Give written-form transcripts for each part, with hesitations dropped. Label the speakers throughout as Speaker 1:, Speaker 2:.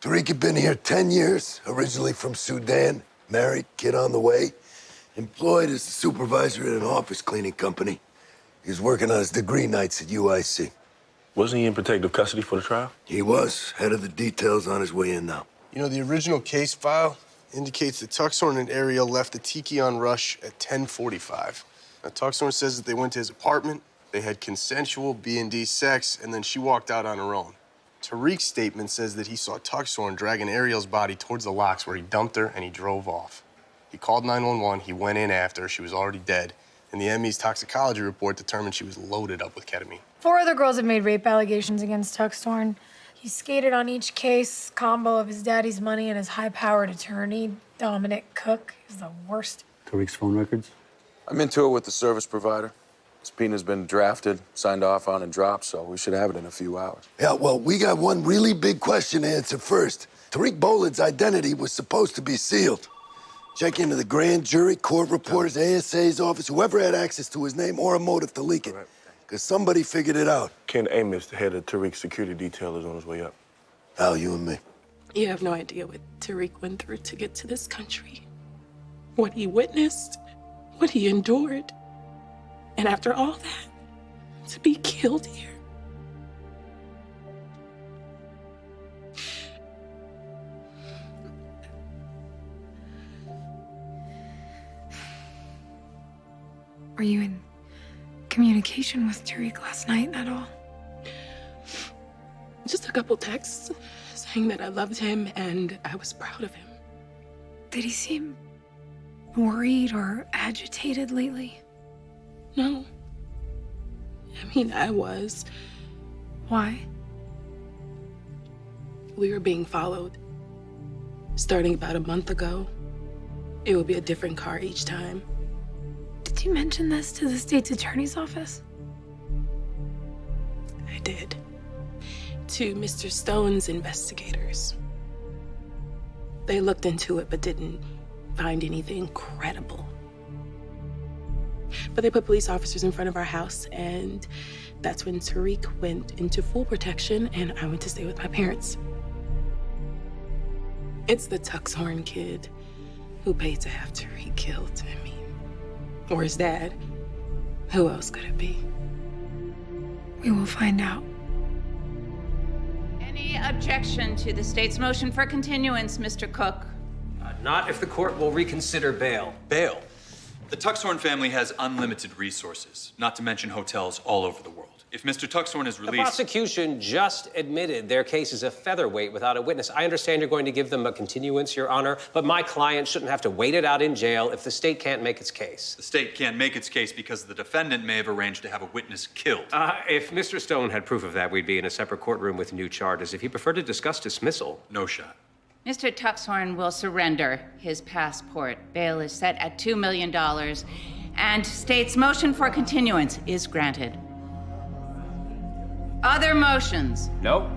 Speaker 1: Tariq had been here 10 years, originally from Sudan, married, kid on the way, employed as a supervisor at an office cleaning company. He was working on his degree nights at UIC.
Speaker 2: Wasn't he in protective custody for the trial?
Speaker 1: He was, head of the details on his way in now.
Speaker 3: You know, the original case file indicates that Tuxhorn and Ariel left the Tiki on Rush at 10:45. Now, Tuxhorn says that they went to his apartment, they had consensual B&D sex, and then she walked out on her own. Tariq's statement says that he saw Tuxhorn dragging Ariel's body towards the locks where he dumped her and he drove off. He called 911, he went in after, she was already dead, and the ME's toxicology report determined she was loaded up with ketamine.
Speaker 4: 4 other girls have made rape allegations against Tuxhorn. He skated on each case, combo of his daddy's money and his high-powered attorney, Dominic Cook, is the worst.
Speaker 5: Tariq's phone records?
Speaker 6: I'm into it with the service provider. Subpoena's been drafted, signed off on, and dropped, so we should have it in a few hours.
Speaker 1: Yeah, well, we got one really big question to answer first. Tariq Boland's identity was supposed to be sealed. Check into the grand jury, court reporters, ASA's office, whoever had access to his name or a motive to leak it. Because somebody figured it out.
Speaker 2: Ken Amos, the head of Tariq's security detail, is on his way up.
Speaker 1: Al, you and me.
Speaker 7: You have no idea what Tariq went through to get to this country. What he witnessed, what he endured. And after all that, to be killed here.
Speaker 4: Were you in communication with Tariq last night at all?
Speaker 7: Just a couple texts saying that I loved him and I was proud of him.
Speaker 4: Did he seem worried or agitated lately?
Speaker 7: No. I mean, I was.
Speaker 4: Why?
Speaker 7: We were being followed. Starting about a month ago. It would be a different car each time.
Speaker 4: Did you mention this to the state's attorney's office?
Speaker 7: I did. To Mr. Stone's investigators. They looked into it but didn't find anything credible. But they put police officers in front of our house, and that's when Tariq went into full protection and I went to stay with my parents. It's the Tuxhorn kid who paid to have Tariq killed. I mean, or his dad. Who else could it be?
Speaker 4: We will find out.
Speaker 8: Any objection to the state's motion for continuance, Mr. Cook?
Speaker 9: Not if the court will reconsider bail.
Speaker 6: Bail?
Speaker 10: The Tuxhorn family has unlimited resources, not to mention hotels all over the world. If Mr. Tuxhorn is
Speaker 9: The
Speaker 10: released...
Speaker 9: prosecution just admitted their case is a featherweight without a witness. I understand you're going to give them a continuance, Your Honor, but my client shouldn't have to wait it out in jail if the state can't make its case.
Speaker 10: The state can't make its case because the defendant may have arranged to have a witness killed.
Speaker 9: If Mr. Stone had proof of that, we'd be in a separate courtroom with new charges. If he preferred to discuss dismissal...
Speaker 10: No shot.
Speaker 8: Mr. Tuxhorn will surrender his passport. Bail is set at $2 million, and state's motion for continuance is granted. Other motions?
Speaker 9: Nope.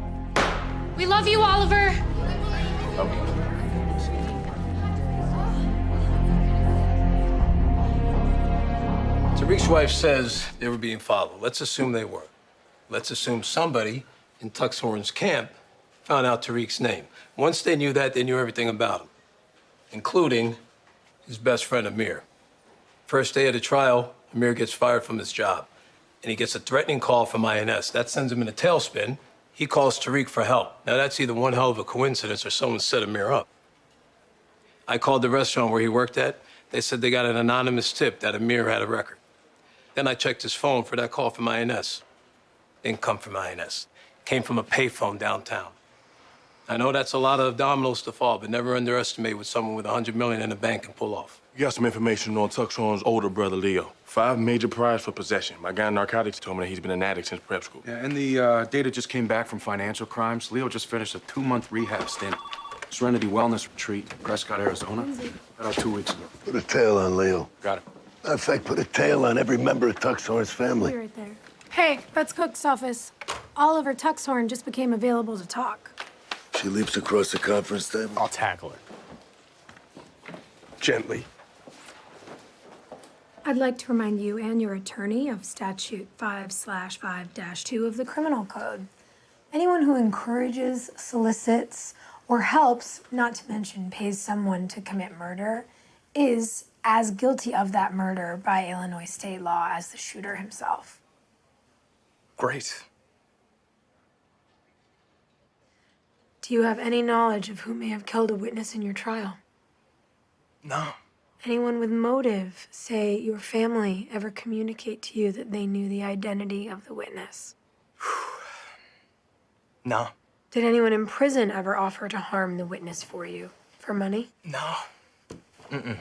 Speaker 4: We love you, Oliver.
Speaker 9: Okay.
Speaker 11: Tariq's wife says they were being followed. Let's assume they were. Let's assume somebody in Tuxhorn's camp found out Tariq's name. Once they knew that, they knew everything about him, including his best friend, Amir. First day of the trial, Amir gets fired from his job, and he gets a threatening call from INS. That sends him in a tailspin. He calls Tariq for help. Now, that's either one hell of a coincidence or someone set Amir up. I called the restaurant where he worked at. They said they got an anonymous tip that Amir had a record. Then I checked his phone for that call from INS. Didn't come from INS. Came from a payphone downtown. I know that's a lot of dominoes to fall, but never underestimate what someone with $100 million in the bank can pull off.
Speaker 2: You got some information on Tuxhorn's older brother, Leo. 5 major priors for possession. My guy in narcotics told me that he's been an addict since prep school.
Speaker 12: Yeah, and the data just came back from financial crimes. Leo just finished a 2-month rehab stint. Serenity Wellness Retreat, Prescott, Arizona. About 2 weeks ago.
Speaker 1: Put a tail on Leo.
Speaker 12: Got it.
Speaker 1: Matter of fact, put a tail on every member of Tuxhorn's family.
Speaker 4: Right there. Hey, that's Cook's office. Oliver Tuxhorn just became available to talk.
Speaker 1: She leaps across the conference table.
Speaker 3: I'll tackle her. Gently.
Speaker 4: I'd like to remind you and your attorney of Statute 5/5-2 of the Criminal Code. Anyone who encourages, solicits, or helps, not to mention pays someone to commit murder, is as guilty of that murder by Illinois state law as the shooter himself.
Speaker 5: Great.
Speaker 4: Do you have any knowledge of who may have killed a witness in your trial?
Speaker 5: No.
Speaker 4: Anyone with motive, say your family, ever communicate to you that they knew the identity of the witness?
Speaker 5: No.
Speaker 4: Did anyone in prison ever offer to harm the witness for you? For money?
Speaker 5: No. Mm-mm.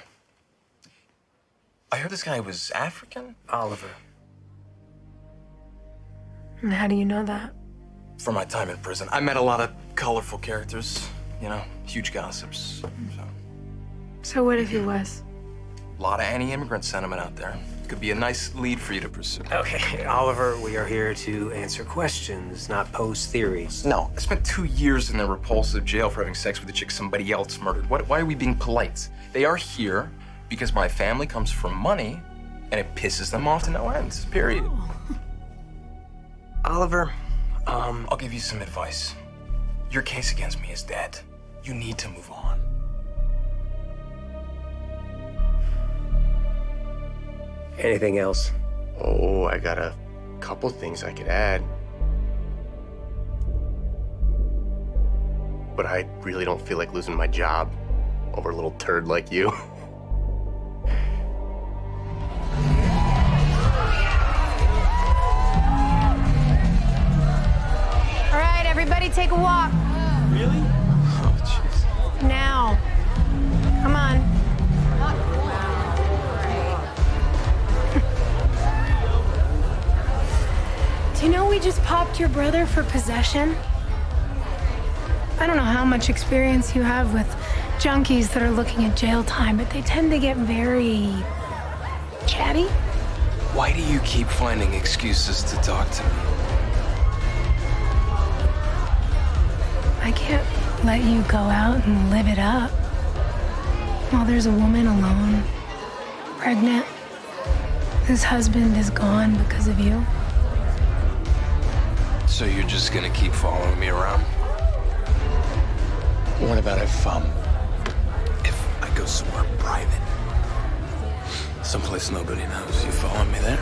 Speaker 5: I heard this guy was African.
Speaker 11: Oliver.
Speaker 4: And how do you know that?
Speaker 5: From my time in prison, I met a lot of colorful characters, you know, huge gossips.
Speaker 4: So what if he was?
Speaker 5: A lot of anti-immigrant sentiment out there. Could be a nice lead for you to pursue.
Speaker 11: Okay, Oliver, we are here to answer questions, not pose theories.
Speaker 5: No, I spent 2 years in a repulsive jail for having sex with a chick somebody else murdered. Why are we being polite? They are here because my family comes from money, and it pisses them off to no end, period.
Speaker 11: Oliver,
Speaker 5: I'll give you some advice. Your case against me is dead. You need to move on.
Speaker 11: anything else?
Speaker 3: Oh, I got a couple things I could add. But I really don't feel like losing my job over a little turd like you.
Speaker 4: All right, everybody take a walk.
Speaker 3: Really? Oh, jeez.
Speaker 4: Now. Come on. Do you know we just popped your brother for possession? I don't know how much experience you have with junkies that are looking at jail time, but they tend to get very chatty.
Speaker 5: Why do you keep finding excuses to talk to me?
Speaker 4: I can't let you go out and live it up while there's a woman alone, pregnant, whose husband is gone because of you.
Speaker 5: So you're just gonna keep following me around? What about if I go somewhere private? Someplace nobody knows. You following me there?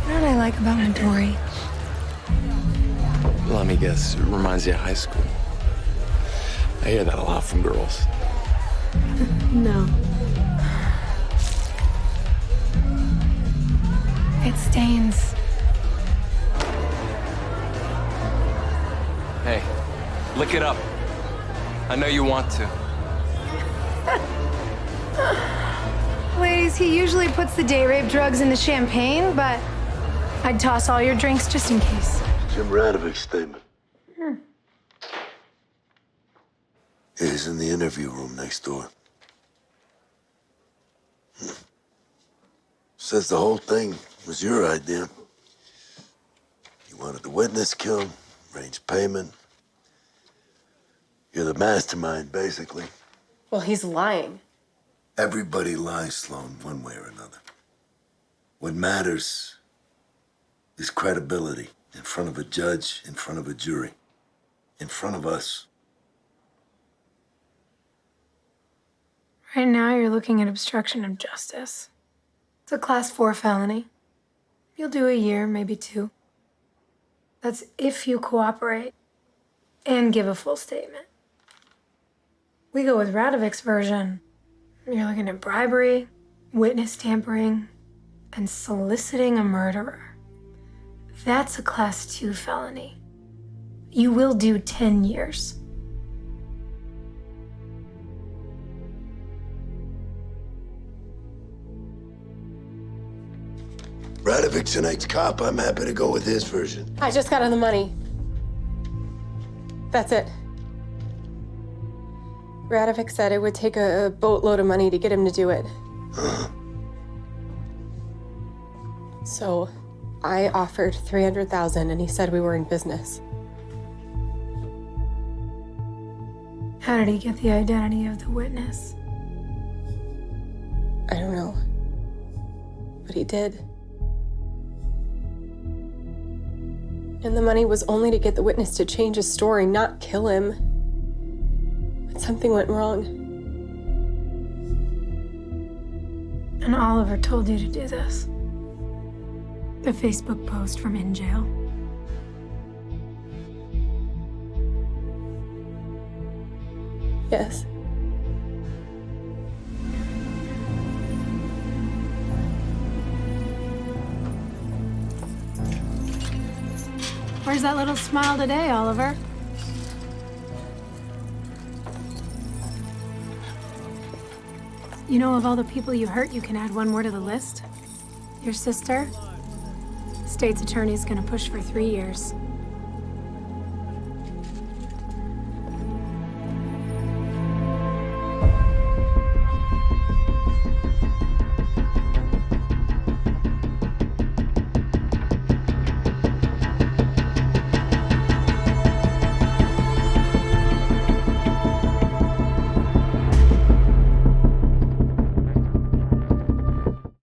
Speaker 4: You know what I like about Midori?
Speaker 5: Let me guess, it reminds you of high school. I hear that a lot from girls.
Speaker 4: No. It stains.
Speaker 5: Hey, lick it up. I know you want to.
Speaker 4: Ladies, he usually puts the day rape drugs in the champagne, but I'd toss all your drinks just in case.
Speaker 1: Jim Radovic's statement. He's in the interview room next door. Says the whole thing was your idea. You wanted the witness killed, arranged payment. You're the mastermind, basically.
Speaker 13: Well, he's lying.
Speaker 1: Everybody lies, Sloan, one way or another. What matters is credibility in front of a judge, in front of a jury, in front of us.
Speaker 4: Right now, you're looking at obstruction of justice. It's a class 4 felony. You'll do a year, maybe 2. That's if you cooperate and give a full statement. We go with Radovic's version. You're looking at bribery, witness tampering, and soliciting a murderer. That's a class 2 felony. You will do 10 years.
Speaker 1: Radovic's an ex-cop. I'm happy to go with his version.
Speaker 13: I just got on the money. That's it. Radovic said it would take a boatload of money to get him to do it. So I offered $300,000 and he said we were in business.
Speaker 4: How did he get the identity of the witness?
Speaker 13: I don't know. But he did. And the money was only to get the witness to change his story, not kill him. But something went wrong.
Speaker 4: And Oliver told you to do this. The Facebook post from in jail.
Speaker 13: Yes.
Speaker 4: Where's that little smile today, Oliver? You know, of all the people you hurt, you can add one more to the list. Your sister? State's attorney's gonna push for 3 years.